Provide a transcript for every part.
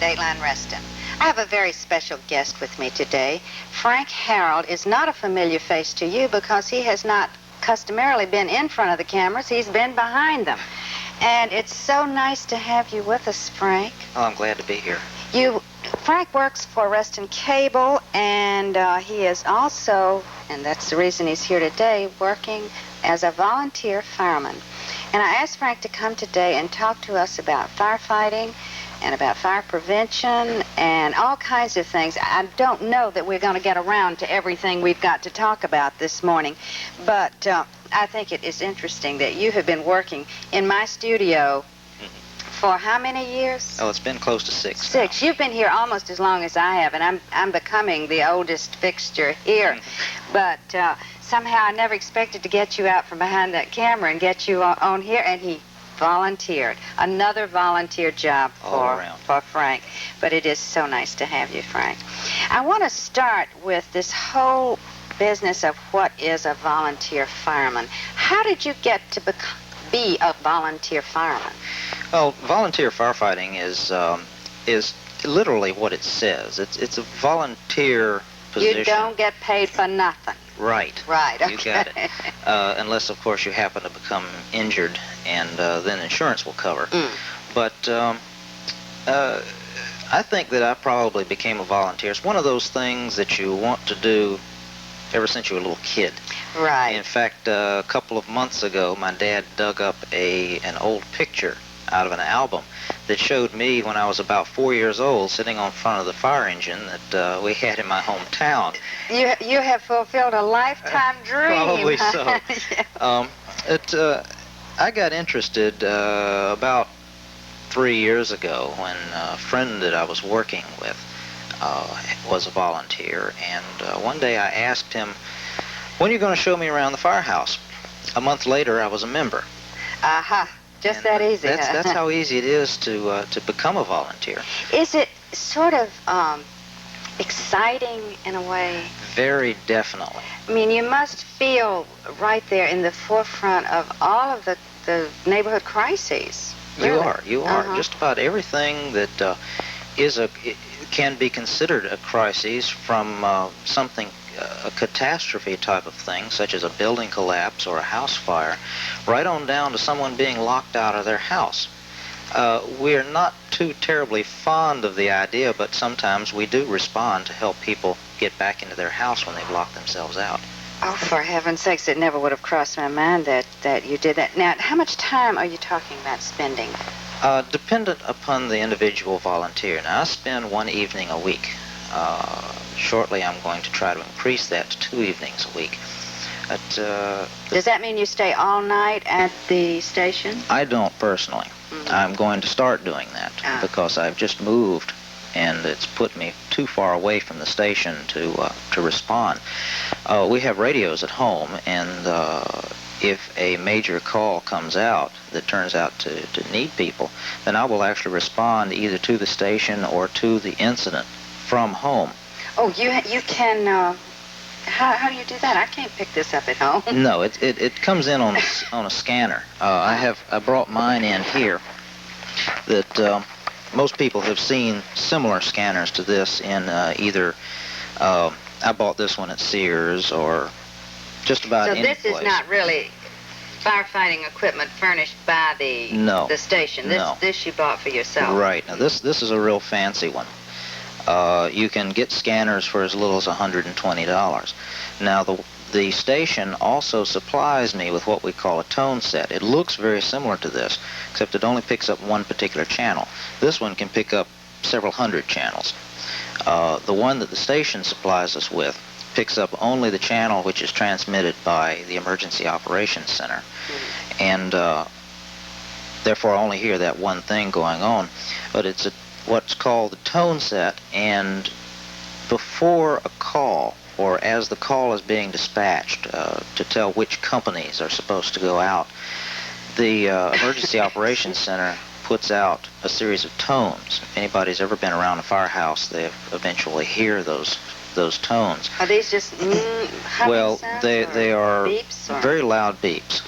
Dateline Reston. I have a very special guest with me today. Frank Harrell is not a familiar face to you because he has not customarily been in front of the cameras. He's been behind them. And it's so nice to have you with us, Frank. Oh, I'm glad to be here. Frank works for Warner Cable, and he is also, and that's the reason he's here today, working as a volunteer fireman. And I asked Frank to come today and talk to us about firefighting and about fire prevention and all kinds of things. I don't know that we're going to get around to everything we've got to talk about this morning, but I think it is interesting that you have been working in my studio for how many years? Oh, it's been close to 6. Six. Now. You've been here almost as long as I have, and I'm becoming the oldest fixture here. But somehow I never expected to get you out from behind that camera and get you on here, and he volunteered. Another volunteer job for Frank. But it is so nice to have you, Frank. I want to start with this whole business of what is a volunteer fireman. How did you get to be a volunteer fireman? Well, volunteer firefighting is literally what it says. It's a volunteer position. You don't get paid for nothing. Right. Right, okay. You got it. Unless, of course, you happen to become injured, and then insurance will cover. But I think that I probably became a volunteer. It's one of those things that you want to do ever since you were a little kid. Right. In fact, a couple of months ago, my dad dug up an old picture out of an album that showed me when I was about 4 years old sitting on front of the fire engine that we had in my hometown. You have fulfilled a lifetime dream. Probably so. Yeah. I got interested about 3 years ago when a friend that I was working with was a volunteer, and one day I asked him, "When are you going to show me around the firehouse?" A month later, I was a member. Aha. Just that easy. That's how easy it is to become a volunteer. Is it sort of exciting in a way? Very definitely. I mean, you must feel right there in the forefront of all of the neighborhood crises. Really. You are. Just about everything that can be considered a crisis, from something, a catastrophe type of thing, such as a building collapse or a house fire, right on down to someone being locked out of their house. We're not too terribly fond of the idea, but sometimes we do respond to help people get back into their house when they've locked themselves out. Oh, for heaven's sakes, it never would have crossed my mind that you did that. Now, how much time are you talking about spending? Dependent upon the individual volunteer. Now, I spend one evening a week. Shortly, I'm going to try to increase that to 2 evenings a week. Does that mean you stay all night at the station? I don't personally. I'm going to start doing that because I've just moved, and it's put me too far away from the station to respond. We have radios at home, and if a major call comes out that turns out to need people, then I will actually respond either to the station or to the incident from home. Oh, you can. How do you do that? I can't pick this up at home. No, it comes in on a scanner. I brought mine in here. That most people have seen similar scanners to this in either. I bought this one at Sears or just about any place. So this is not really firefighting equipment furnished by the station. This you bought for yourself. Right. Now this is a real fancy one. You can get scanners for as little as $120. Now, the station also supplies me with what we call a tone set. It looks very similar to this, except it only picks up one particular channel. This one can pick up several hundred channels. The one that the station supplies us with picks up only the channel which is transmitted by the Emergency Operations Center. And therefore, I only hear that one thing going on. But it's what's called the tone set, and before a call, or as the call is being dispatched to tell which companies are supposed to go out, the Emergency Operations Center puts out a series of tones. If anybody's ever been around a firehouse, they eventually hear those tones. Are these just well, sounds, they are beeps, very loud beeps,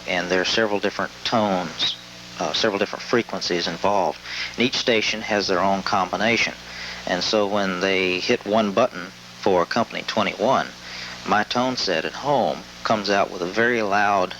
and there are several different tones several different frequencies involved. And each station has their own combination. And so when they hit one button for company 21, my tone set at home comes out with a very loud,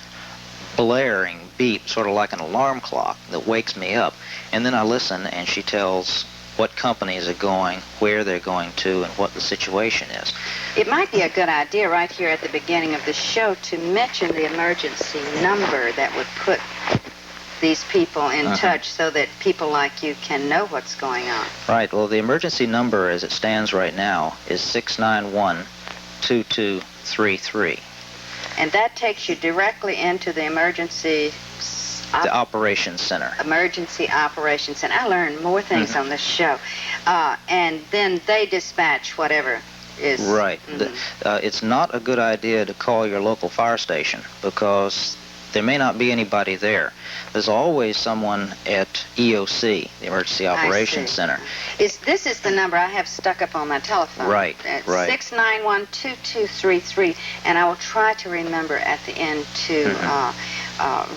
blaring beep, sort of like an alarm clock that wakes me up. And then I listen, and she tells what companies are going, where they're going to, and what the situation is. It might be a good idea right here at the beginning of the show to mention the emergency number that would put these people in touch so that people like you can know what's going on. Right. Well, the emergency number as it stands right now is 691-2233. And that takes you directly into the emergency... the operations center. Emergency operations center. I learned more things on this show. And then they dispatch whatever is... Right. It's not a good idea to call your local fire station because there may not be anybody there. There's always someone at EOC, the Emergency Operations Center. This is the number I have stuck up on my telephone. Right, right. 691-2233, and I will try to remember at the end to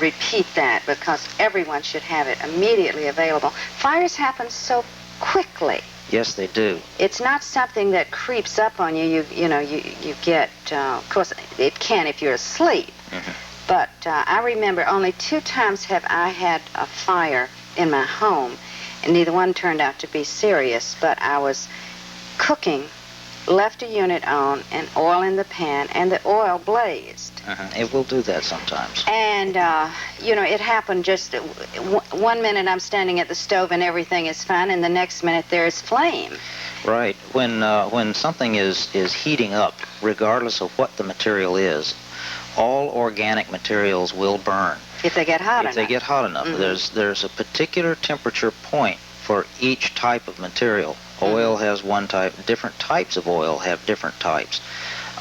repeat that because everyone should have it immediately available. Fires happen so quickly. Yes, they do. It's not something that creeps up on you. You get, of course, it can if you're asleep. But I remember only 2 times have I had a fire in my home, and neither one turned out to be serious, but I was cooking, left a unit on, and oil in the pan, and the oil blazed. It will do that sometimes. And, it happened just 1 minute I'm standing at the stove and everything is fine, and the next minute there is flame. Right. When something is heating up, regardless of what the material is, all organic materials will burn. If they get hot enough. If they get hot enough. There's a particular temperature point for each type of material. Oil has one type. Different types of oil have different types.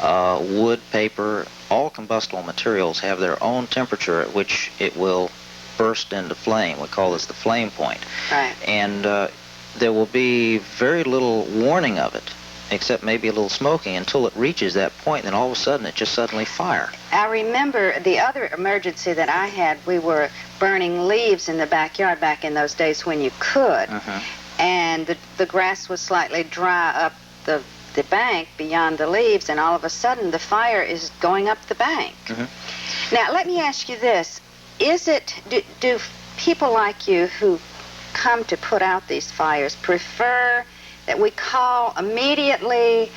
Wood, paper, all combustible materials have their own temperature at which it will burst into flame. We call this the flame point. Right. And there will be very little warning of it, except maybe a little smoking, until it reaches that point, then all of a sudden it just suddenly fire. I remember the other emergency that I had, we were burning leaves in the backyard back in those days when you could, and the grass was slightly dry up the bank beyond the leaves, and all of a sudden the fire is going up the bank. Now, let me ask you this. Do people like you who come to put out these fires prefer that we call immediately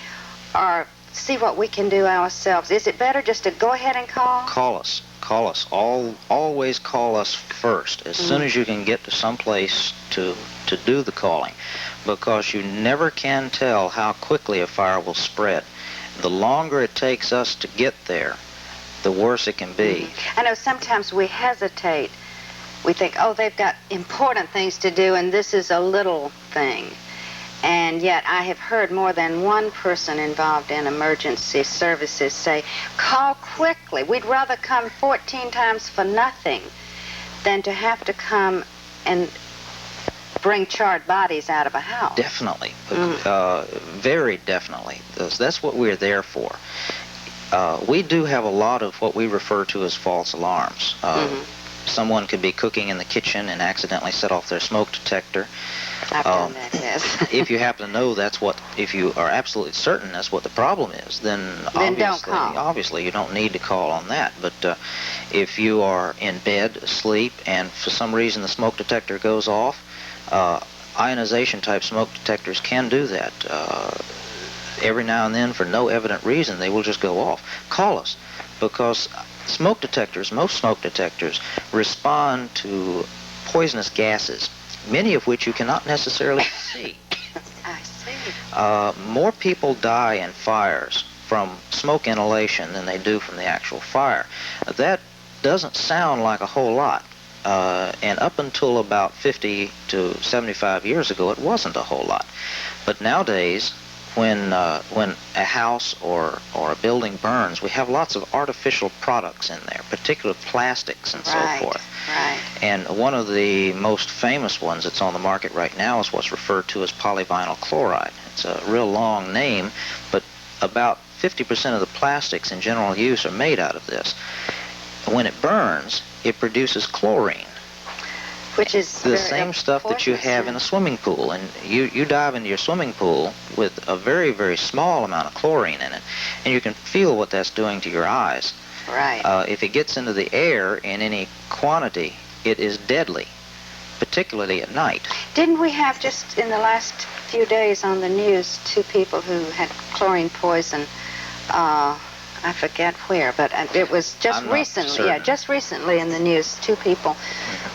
or see what we can do ourselves? Is it better just to go ahead and call? Call us. Call us. Always call us first, as soon as you can get to some place to do the calling, because you never can tell how quickly a fire will spread. The longer it takes us to get there, the worse it can be. I know sometimes we hesitate. We think, oh, they've got important things to do, and this is a little thing. And yet I have heard more than one person involved in emergency services say, call quickly. We'd rather come 14 times for nothing than to have to come and bring charred bodies out of a house. Definitely. Very definitely. That's what we're there for. We do have a lot of what we refer to as false alarms. Someone could be cooking in the kitchen and accidentally set off their smoke detector. I've done that, yes. If you happen to know if you are absolutely certain that's what the problem is, then don't call. Obviously you don't need to call on that. But if you are in bed, asleep, and for some reason the smoke detector goes off, ionization type smoke detectors can do that. Every now and then, for no evident reason, they will just go off. Call us, because most smoke detectors respond to poisonous gases, many of which you cannot necessarily see. I see. More people die in fires from smoke inhalation than they do from the actual fire. That doesn't sound like a whole lot. And up until about 50 to 75 years ago, it wasn't a whole lot. But nowadays, when a house or a building burns, we have lots of artificial products in there, particularly plastics and so forth. Right. And one of the most famous ones that's on the market right now is what's referred to as polyvinyl chloride. It's a real long name, but about 50% of the plastics in general use are made out of this. When it burns, it produces chlorine. Which is the same stuff that you have in a swimming pool. And you dive into your swimming pool with a very, very small amount of chlorine in it, and you can feel what that's doing to your eyes. Right. If it gets into the air in any quantity, it is deadly, particularly at night. Didn't we have just in the last few days on the news 2 people who had chlorine poison? I forget where, but it was just recently. Yeah, just recently in the news, 2 people,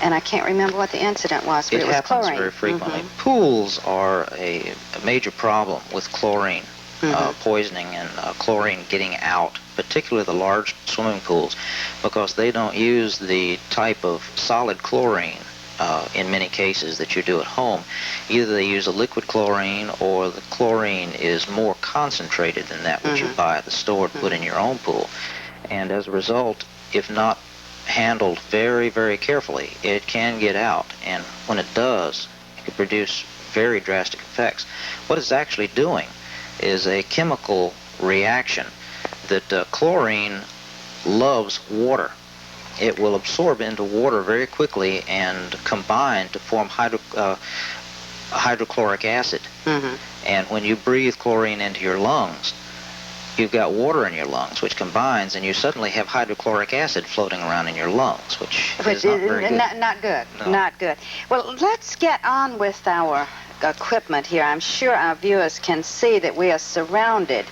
and I can't remember what the incident was, but it was happens chlorine. Very frequently. Pools are a major problem with chlorine poisoning and chlorine getting out, particularly the large swimming pools, because they don't use the type of solid chlorine in many cases that you do at home. Either they use a liquid chlorine, or the chlorine is more concentrated than that which you buy at the store to put in your own pool. And as a result, if not handled very, very carefully, it can get out. And when it does, it can produce very drastic effects. What it's actually doing is a chemical reaction that chlorine loves water. It will absorb into water very quickly and combine to form hydrochloric acid. And when you breathe chlorine into your lungs, you've got water in your lungs, which combines, and you suddenly have hydrochloric acid floating around in your lungs, which is not very good. Not good. No. Not good. Well, let's get on with our equipment here. I'm sure our viewers can see that we are surrounded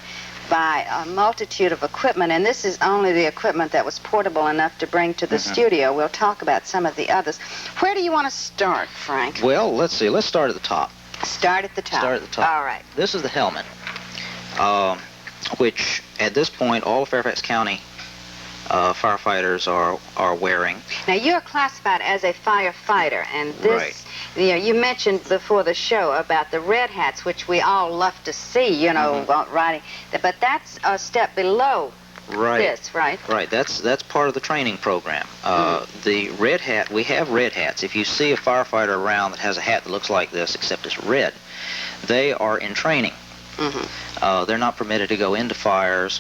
by a multitude of equipment, and this is only the equipment that was portable enough to bring to the studio. We'll talk about some of the others. Where do you want to start, Frank? Well, let's see. Let's start at the top. Start at the top. Start at the top. All right. This is the helmet, which at this point all Fairfax County firefighters are wearing. Now, you're classified as a firefighter, and this, Right. you know, you mentioned before the show about the red hats, which we all love to see, you know, riding. But that's a step below this, right? Right. That's part of the training program. The red hat, we have red hats. If you see a firefighter around that has a hat that looks like this, except it's red, they are in training. They're not permitted to go into fires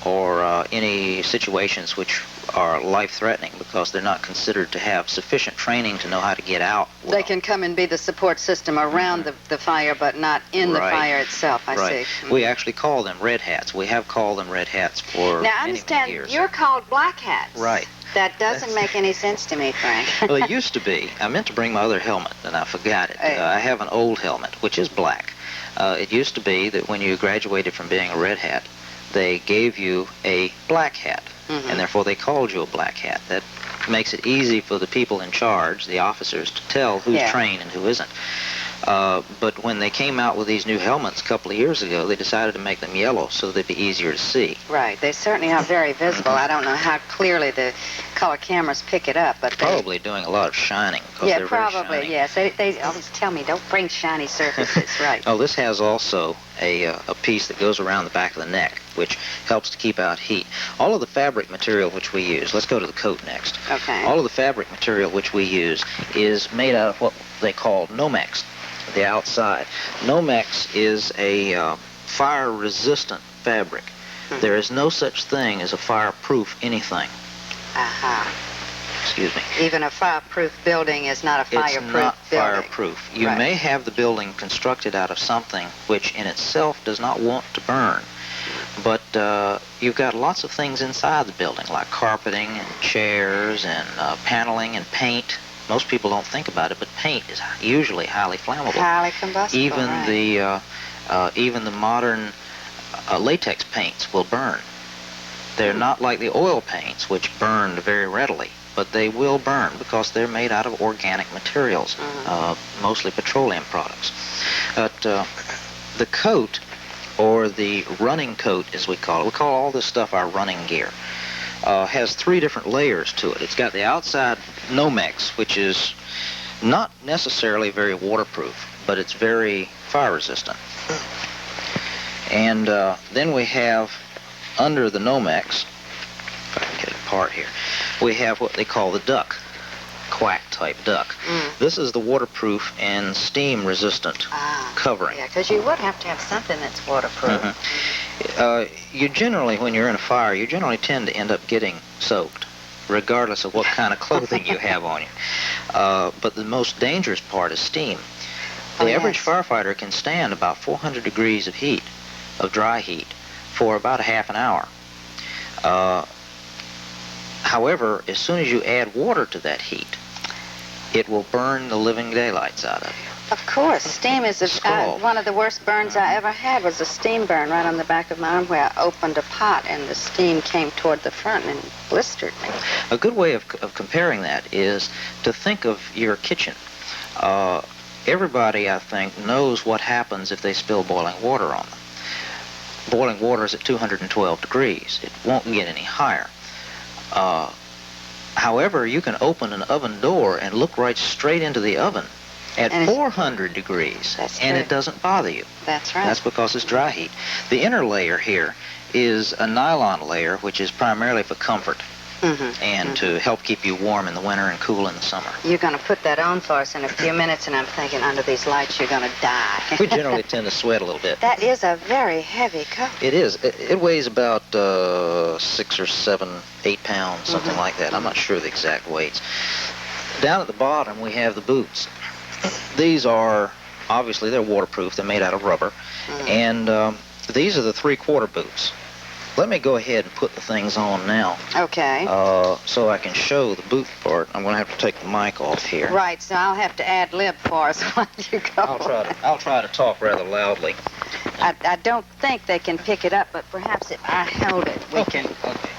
or any situations which are life-threatening, because they're not considered to have sufficient training to know how to get out well. They can come and be the support system around the fire, but not in the fire itself, I see. We actually call them red hats. We have called them red hats for Now, I many understand years. you're called black hats. Right. That doesn't make any sense to me, Frank. Well, it used to be. I meant to bring my other helmet, and I forgot it. I have an old helmet, which is black. It used to be that when you graduated from being a red hat, they gave you a black hat, and therefore they called you a black hat. That makes it easy for the people in charge, the officers, to tell who's trained and who isn't. But when they came out with these new helmets a couple of years ago, they decided to make them yellow so they'd be easier to see. Right. They certainly are very visible. I don't know how clearly the color cameras pick it up, but probably doing a lot of shining. Yeah, they're probably, very shiny. yes. They always tell me, don't bring shiny surfaces, right. Oh, this has also a piece that goes around the back of the neck, which helps to keep out heat. All of the fabric material which we use, let's go to the coat next. Okay. All of the fabric material which we use is made out of what they call Nomex, the outside. Nomex is a fire-resistant fabric. There is no such thing as a fireproof anything. Excuse me. Even a fireproof building is not a fireproof It's not building. fireproof. You may have the building constructed out of something which in itself does not want to burn, but you've got lots of things inside the building, like carpeting and chairs and paneling and paint. Most people don't think about it, but paint is usually highly flammable. Highly combustible, Even the modern latex paints will burn. They're not like the oil paints, which burn very readily, but they will burn because they're made out of organic materials, mostly petroleum products. But the coat, or the running coat as we call it, we call all this stuff our running gear, has 3 different layers to it. It's got the outside Nomex, which is not necessarily very waterproof, but it's very fire resistant. And then we have under the Nomex, if I can get it apart here, we have what they call the duck, quack type duck. This is the waterproof and steam resistant covering. Yeah, because you would have to have something that's waterproof. You generally, when you're in a fire, you generally tend to end up getting soaked. regardless of what kind of clothing you have on you. But the most dangerous part is steam. The average firefighter can stand about 400 degrees of heat, of dry heat, for about a half an hour. However, as soon as you add water to that heat, it will burn the living daylights out of you. Of course, steam is one of the worst burns I ever had. Was a steam burn right on the back of my arm where I opened a pot and the steam came toward the front and blistered me. A good way of comparing that is to think of your kitchen. Everybody, I think, knows what happens if they spill boiling water on them. Boiling water is at 212 degrees. It won't get any higher. However, you can open an oven door and look right straight into the oven at 400 degrees, and it doesn't bother you. That's right. That's because it's dry heat. The inner layer here is a nylon layer, which is primarily for comfort and to help keep you warm in the winter and cool in the summer. You're going to put that on for us in a few minutes, and I'm thinking under these lights you're going to die. We generally tend to sweat a little bit. That is a very heavy coat. It is. It weighs about 6 or 7, 8 pounds, something like that. I'm not sure the exact weights. Down at the bottom, we have the boots. These are, obviously, they're waterproof. They're made out of rubber. And these are the 3/4 boots. Let me go ahead and put the things on now. Okay. So I can show the boot part. I'm going to have to take the mic off here. Right, so I'll have to ad lib for us while you go. I'll try to talk rather loudly. I don't think they can pick it up, but perhaps if I held it, we can. Okay.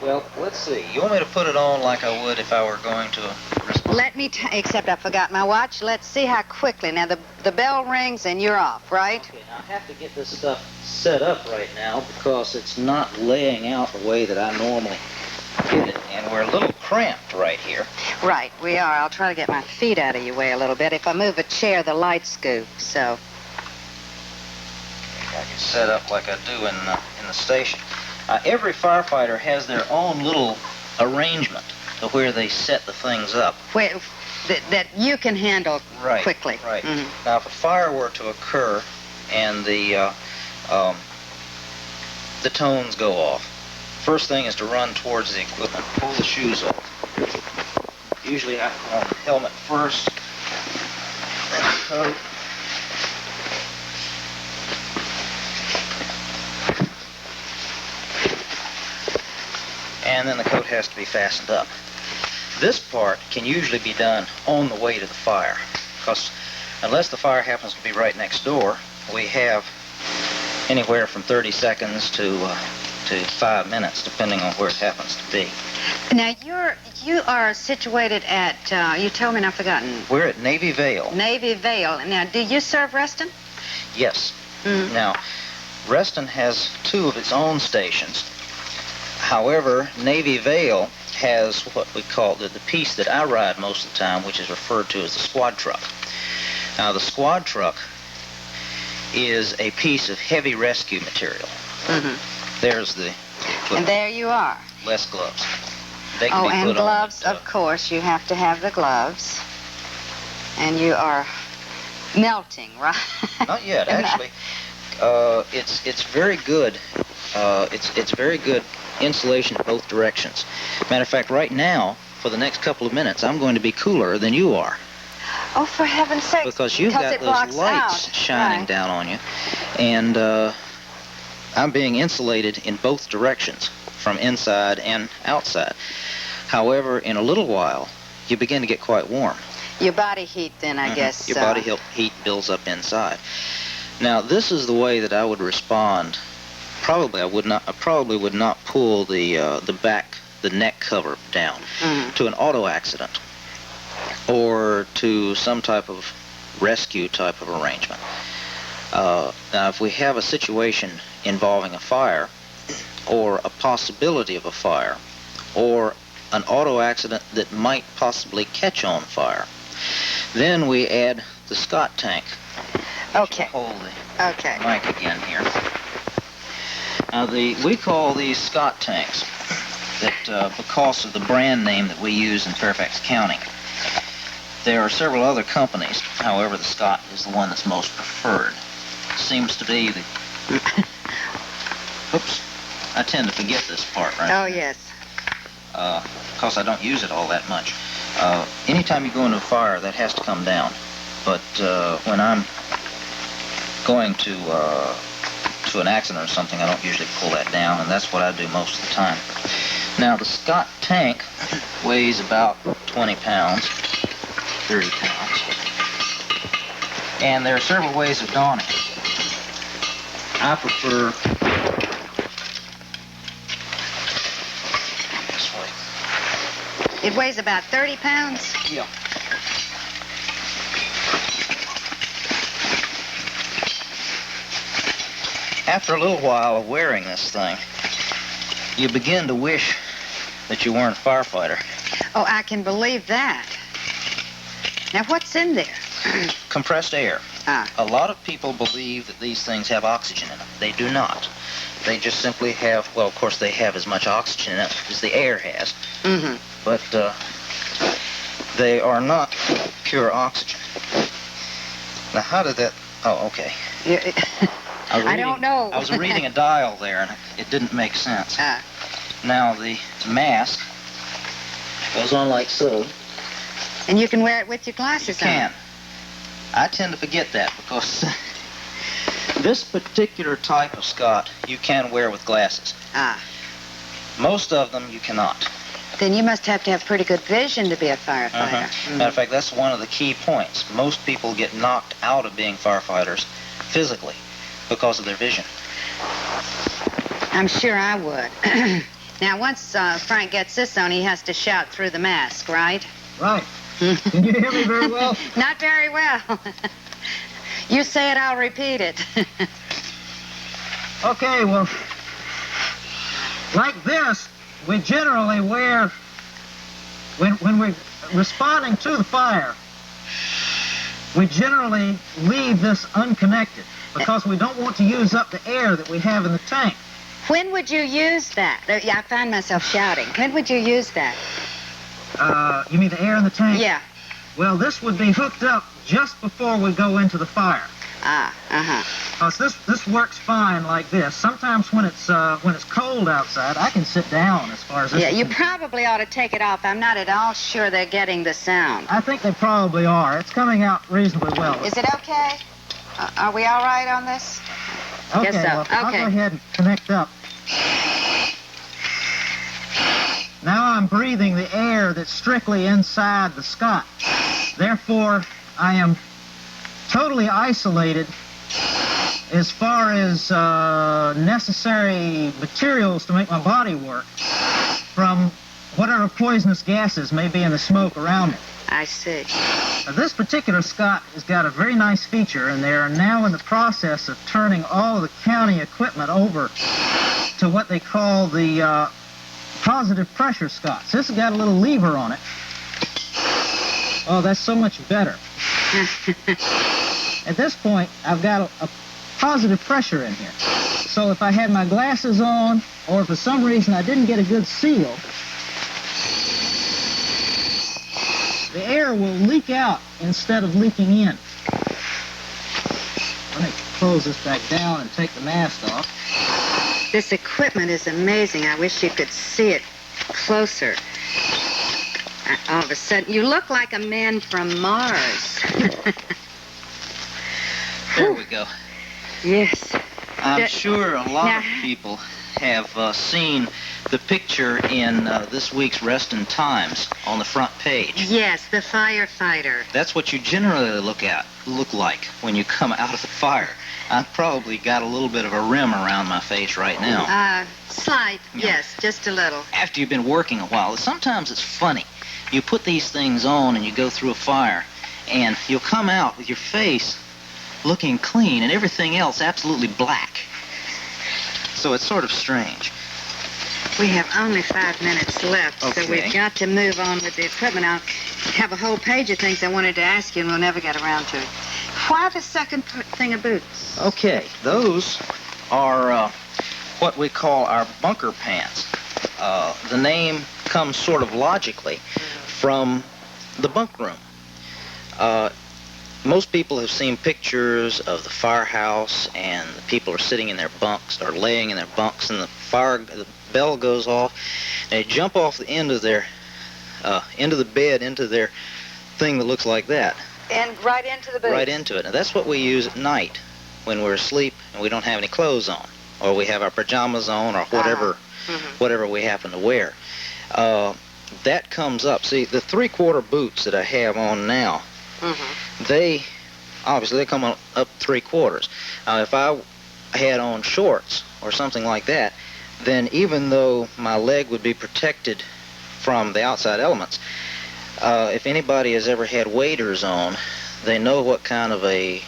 Well, let's see. You want me to put it on like I would if I were going to respond? Let me, except I forgot my watch. Let's see how quickly. Now, the bell rings and you're off, right? Okay, now I have to get this stuff set up right now because it's not laying out the way that I normally get it, and we're a little cramped right here. Right, we are. I'll try to get my feet out of your way a little bit. If I move a chair, the lights scoop, so. I can set up like I do in the station. Every firefighter has their own little arrangement to where they set the things up. That you can handle quickly. Right. Now, if a fire were to occur and the tones go off, first thing is to run towards the equipment, pull the shoes off. Usually I put on the helmet first, then the coat. And then the coat has to be fastened up. This part can usually be done on the way to the fire, because unless the fire happens to be right next door, we have anywhere from 30 seconds to 5 minutes, depending on where it happens to be. Now, you are situated at, you told me and I've forgotten. We're at Navy Vale. Navy Vale. Now, do you serve Reston? Yes. Now, Reston has 2 of its own stations. However, Navy Vale has what we call the piece that I ride most of the time, which is referred to as the squad truck. Now, the squad truck is a piece of heavy rescue material. There's the equipment. And there you are. Less gloves. They can be and put gloves, on, of course. You have to have the gloves. And you are melting, right? Not yet, actually. It's very good. It's very good insulation in both directions. Matter of fact, right now, for the next couple of minutes, I'm going to be cooler than you are. Oh, for heaven's sake. Because you've got those lights shining down on you. And I'm being insulated in both directions, from inside and outside. However, in a little while, you begin to get quite warm. Your body heat, then, I guess. Your body heat builds up inside. Now, this is the way that I would respond. I probably would not pull the neck cover down to an auto accident or to some type of rescue type of arrangement. Now, if we have a situation involving a fire or a possibility of a fire or an auto accident that might possibly catch on fire, then we add the Scott tank. Okay. Hold the mic again here. Now, we call these Scott tanks that because of the brand name that we use in Fairfax County. There are several other companies. However, the Scott is the one that's most preferred. Seems to be the... Oops. I tend to forget this part, right? Oh, yes. because I don't use it all that much. Anytime you go into a fire, that has to come down. But when I'm going to an accident or something, I don't usually pull that down, and that's what I do most of the time. Now, the Scott tank weighs about 20 pounds, 30 pounds. And there are several ways of donning it. I prefer this way. It weighs about 30 pounds? Yeah. After a little while of wearing this thing, you begin to wish that you weren't a firefighter. Oh, I can believe that. Now, what's in there? Compressed air. Ah. A lot of people believe that these things have oxygen in them. They do not. They just simply have, well, of course, they have as much oxygen in it as the air has. Mm-hmm. But they are not pure oxygen. Now, how did that... Oh, okay. I don't know. I was reading a dial there, and it didn't make sense. Now, the mask goes on like so. And you can wear it with your glasses You can. I tend to forget that because this particular type of Scott you can wear with glasses. Ah. Most of them you cannot. Then you must have to have pretty good vision to be a firefighter. Matter of fact, that's one of the key points. Most people get knocked out of being firefighters physically because of their vision. I'm sure I would. Now, once Frank gets this on, he has to shout through the mask, right? Right. Can you hear me very well? Not very well. You say it, I'll repeat it. Okay, well, like this, we generally wear, when we're responding to the fire, we generally leave this unconnected because we don't want to use up the air that we have in the tank. When would you use that? I find myself shouting. When would you use that? You mean the air in the tank? Yeah. Well, this would be hooked up just before we go into the fire. Ah, Because this works fine like this. Sometimes when it's cold outside, I can sit down as far as this. Yeah, is you concerned. probably ought to take it off. I'm not at all sure they're getting the sound. I think they probably are. It's coming out reasonably well. Is it okay? Are we all right on this? Okay, Guess so. well, I'll Okay. go ahead and connect up. Now I'm breathing the air that's strictly inside the Scott. Therefore, I am totally isolated as far as necessary materials to make my body work from whatever poisonous gases may be in the smoke around me. I see. Now, this particular Scott has got a very nice feature, and they are now in the process of turning all of the county equipment over to what they call the positive pressure Scotts. This has got a little lever on it. Oh, that's so much better. At this point, I've got a positive pressure in here. So if I had my glasses on, or if for some reason I didn't get a good seal, the air will leak out instead of leaking in. Let me close this back down and take the mask off. This equipment is amazing. I wish you could see it closer. All of a sudden, you look like a man from Mars. There we go. Yes. I'm sure a lot of people have seen the picture in this week's Reston Times on the front page. Yes, the firefighter. That's what you generally look like when you come out of the fire. I've probably got a little bit of a rim around my face right now. Slight, Yeah. yes, just a little. After you've been working a while, sometimes it's funny. You put these things on and you go through a fire, and you'll come out with your face looking clean and everything else absolutely black. So it's sort of strange. We have only 5 minutes left, so Okay. we've got to move on with the equipment. I'll have a whole page of things I wanted to ask you, and we'll never get around to it. Why the second thing of boots? Okay, those are what we call our bunker pants. The name comes sort of logically from the bunk room. Most people have seen pictures of the firehouse, and the people are sitting in their bunks, or laying in their bunks, and the bell goes off, and they jump off the end of their into the bed, into their thing that looks like that. And right into the boots. Right into it. And that's what we use at night when we're asleep and we don't have any clothes on, or we have our pajamas on, or whatever, whatever we happen to wear. That comes up. See, the 3/4 boots that I have on now, they come on up 3/4. Now, if I had on shorts or something like that, then even though my leg would be protected from the outside elements, if anybody has ever had waders on, they know what kind of a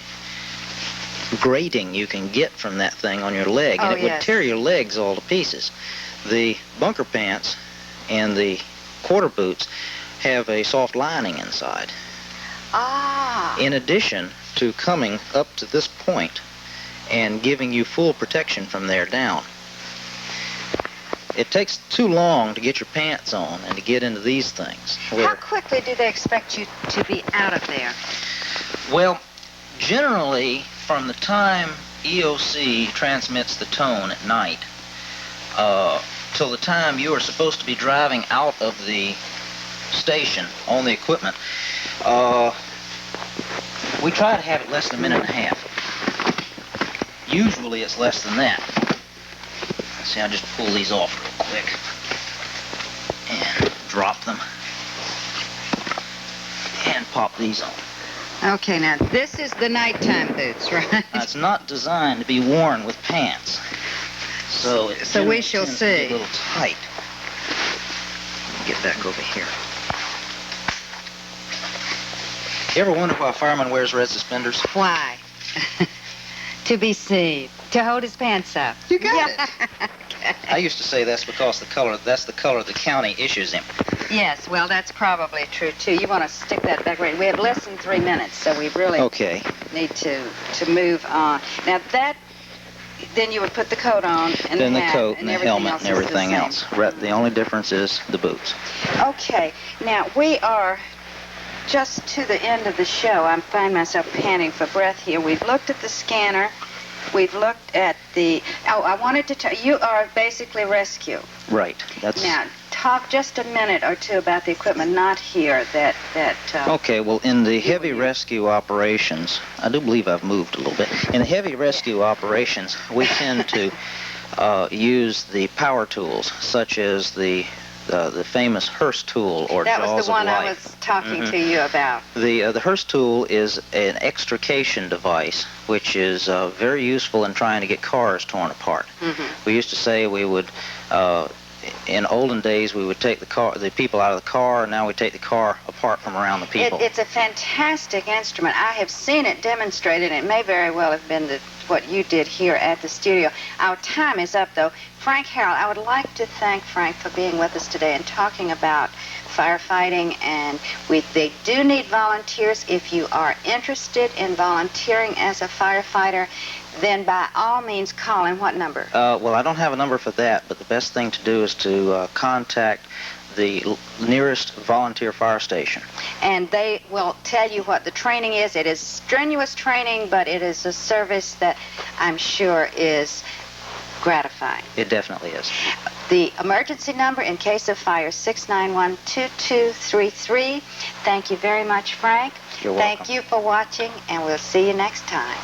grating you can get from that thing on your leg, and it would tear your legs all to pieces. The bunker pants and the quarter boots have a soft lining inside. In addition to coming up to this point and giving you full protection from there down. It takes too long to get your pants on and to get into these things. How quickly do they expect you to be out of there? Well, generally, from the time EOC transmits the tone at night till the time you are supposed to be driving out of the station on the equipment, we try to have it less than a minute and a half. Usually it's less than that. See, I'll just pull these off real quick and drop them and pop these on. Okay, now this is the nighttime boots, right? Now, it's not designed to be worn with pants, so we shall see. Be a little tight. Get back over here. You ever wonder why a fireman wears red suspenders? Why? To be seen. To hold his pants up. You got it. Okay. I used to say that's because that's the color the county issues him. Yes, well, that's probably true, too. You want to stick that back right. We have less than 3 minutes, so we really need to move on. Now, then you would put the coat on and then the the hat, coat and the helmet and everything else. The only difference is the boots. Okay, now we are just to the end of the show. I find myself panting for breath here. We've looked at the scanner. We've looked at the... Oh, I wanted to tell you, you are basically rescue. Right. Now, talk just a minute or two about the equipment not here Okay, well, in the heavy rescue operations, I do believe I've moved a little bit. In the heavy rescue operations, we tend to use the power tools, such as the famous Hearst tool or Jaws of Life. That was the one I was talking to you about. The Hearst tool is an extrication device, which is very useful in trying to get cars torn apart. We used to say we would, in olden days, we would take the people out of the car, and now we take the car apart from around the people. It's a fantastic instrument. I have seen it demonstrated, and it may very well have been what you did here at the studio. Our time is up, though. Frank Harrell, I would like to thank Frank for being with us today and talking about firefighting, and they do need volunteers. If you are interested in volunteering as a firefighter, then by all means call him. What number? Well, I don't have a number for that, but the best thing to do is to contact the nearest volunteer fire station. And they will tell you what the training is. It is strenuous training, but it is a service that I'm sure is gratifying. It definitely is. The emergency number in case of fire, 691-2233. Thank you very much, Frank. You're welcome. Thank you for watching, and we'll see you next time.